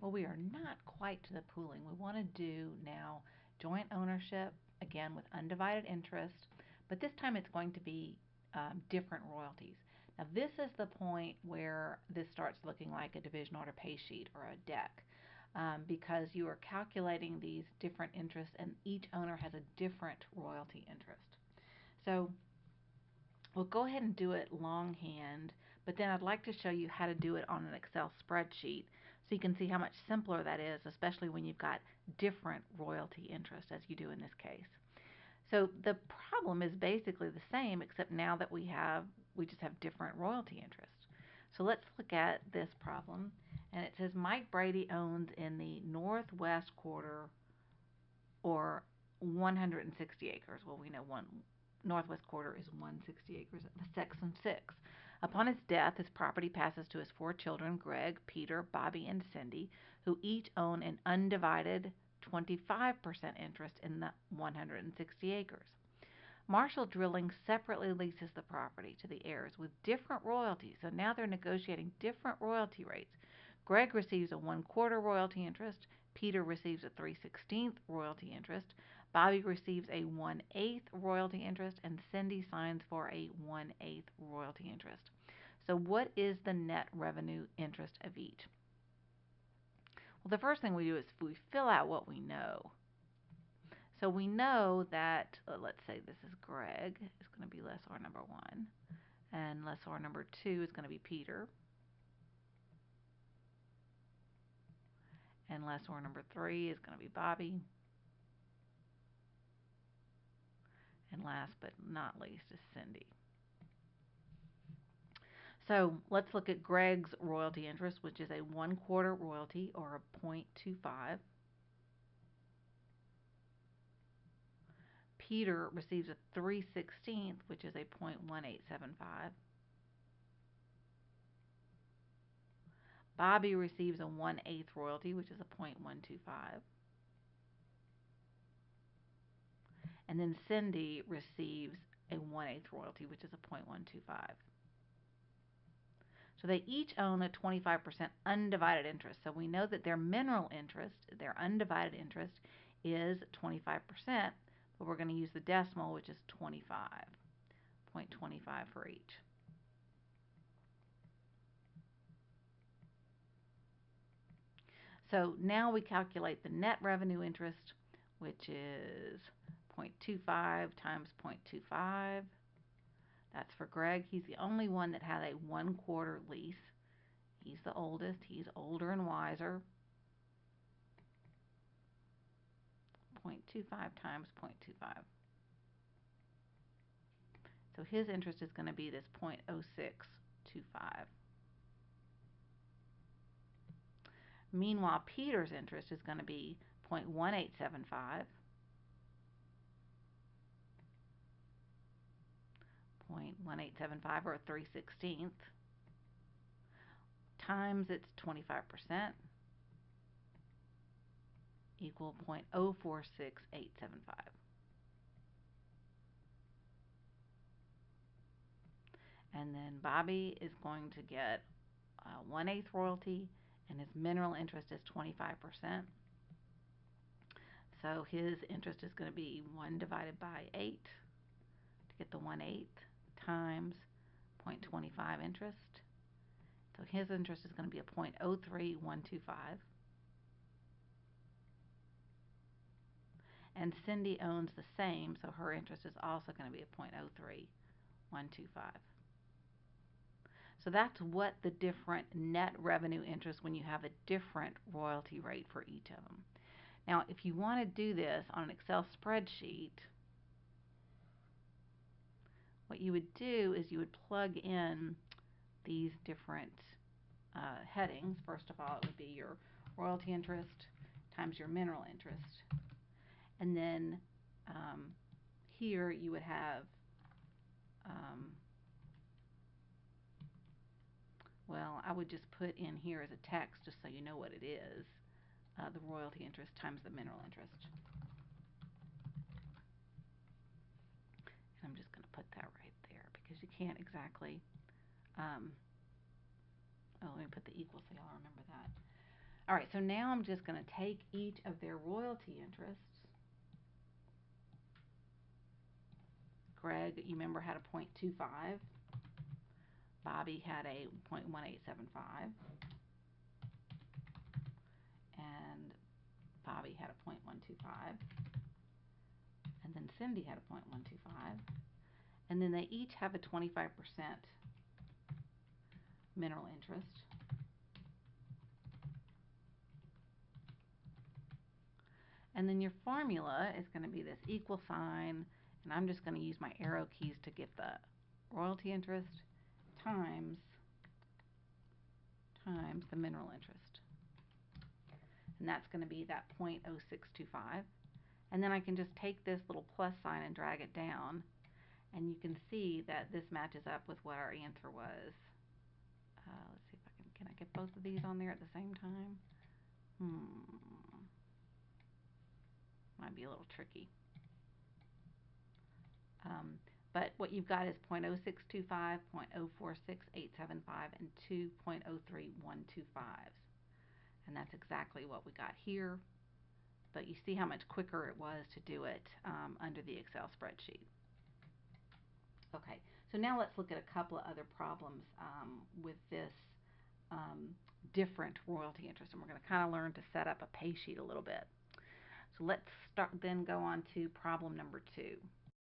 Well, we are not quite to the pooling. We want to do now joint ownership, again with undivided interest, but this time it's going to be different royalties. Now, this is the point where this starts looking like a division order pay sheet or a deck, because you are calculating these different interests and each owner has a different royalty interest. So we'll go ahead and do it longhand, but then I'd like to show you how to do it on an Excel spreadsheet so you can see how much simpler that is, especially when you've got different royalty interest as you do in this case. So the problem is basically the same, except now that we just have different royalty interest. So let's look at this problem, and it says Mike Brady owns in the northwest quarter, or 160 acres. Well, we know one northwest quarter is 160 acres. Section 6. Upon his death, his property passes to his 4 children, Greg, Peter, Bobby, and Cindy, who each own an undivided 25% interest in the 160 acres. Marshall Drilling separately leases the property to the heirs with different royalties, so now they're negotiating different royalty rates. Greg receives a 1/4 royalty interest, Peter receives a 3/16 royalty interest, Bobby receives a 1/8 royalty interest, and Cindy signs for a 1/8 royalty interest. So what is the net revenue interest of each? Well, the first thing we do is we fill out what we know. So we know that, let's say this is Greg, is going to be lessor number 1, and lessor number 2 is going to be Peter, and lessor number 3 is going to be Bobby, and last but not least is Cindy. So let's look at Greg's royalty interest, which is a 1/4 royalty, or a 0.25. Peter receives a 3/16, which is a 0.1875. Bobby receives a 1/8 royalty, which is a 0.125. And then Cindy receives a 1/8 royalty, which is a 0.125. So they each own a 25% undivided interest. So we know that their mineral interest, their undivided interest, is 25%, but we're going to use the decimal, which is 0.25 for each. So now we calculate the net revenue interest, which is 0.25 times 0.25. That's for Greg. He's the only one that had a 1/4 lease. He's the oldest. He's older and wiser. 0.25 times 0.25. So his interest is going to be this 0.0625. Meanwhile, Peter's interest is going to be 0.1875, 0.1875, or 3/16, times its 25%, equal 0.046875. And then Bobby is going to get 1/8 royalty, and his mineral interest is 25%. So his interest is going to be 1 divided by 8 to get the 1/8 times 0.25 interest. So his interest is going to be a 0.03125. And Cindy owns the same, so her interest is also going to be a 0.03125. So that's what the different net revenue interest when you have a different royalty rate for each of them. Now, if you want to do this on an Excel spreadsheet, what you would do is you would plug in these different headings. First of all, it would be your royalty interest times your mineral interest. And then here you would have, well, I would just put in here as a text just so you know what it is, the royalty interest times the mineral interest. And I'm just going to put that right there because you can't exactly, oh, let me put the equal so y'all remember that. All right, so now I'm just going to take each of their royalty interests. Greg, you remember, had a 0.25. Bobby had a 0.1875. And Bobby had a 0.125. And then Cindy had a 0.125. And then they each have a 25% mineral interest. And then your formula is going to be this equal sign, and I'm just going to use my arrow keys to get the royalty interest times the mineral interest. And that's going to be that 0.0625. And then I can just take this little plus sign and drag it down, and you can see that this matches up with what our answer was. Let's see if can I get both of these on there at the same time? Might be a little tricky. But what you've got is 0.0625, 0.046875, and 2.03125s. And that's exactly what we got here. But you see how much quicker it was to do it under the Excel spreadsheet. Okay, so now let's look at a couple of other problems with this different royalty interest. And we're going to kind of learn to set up a pay sheet a little bit. So let's go on to problem number 2.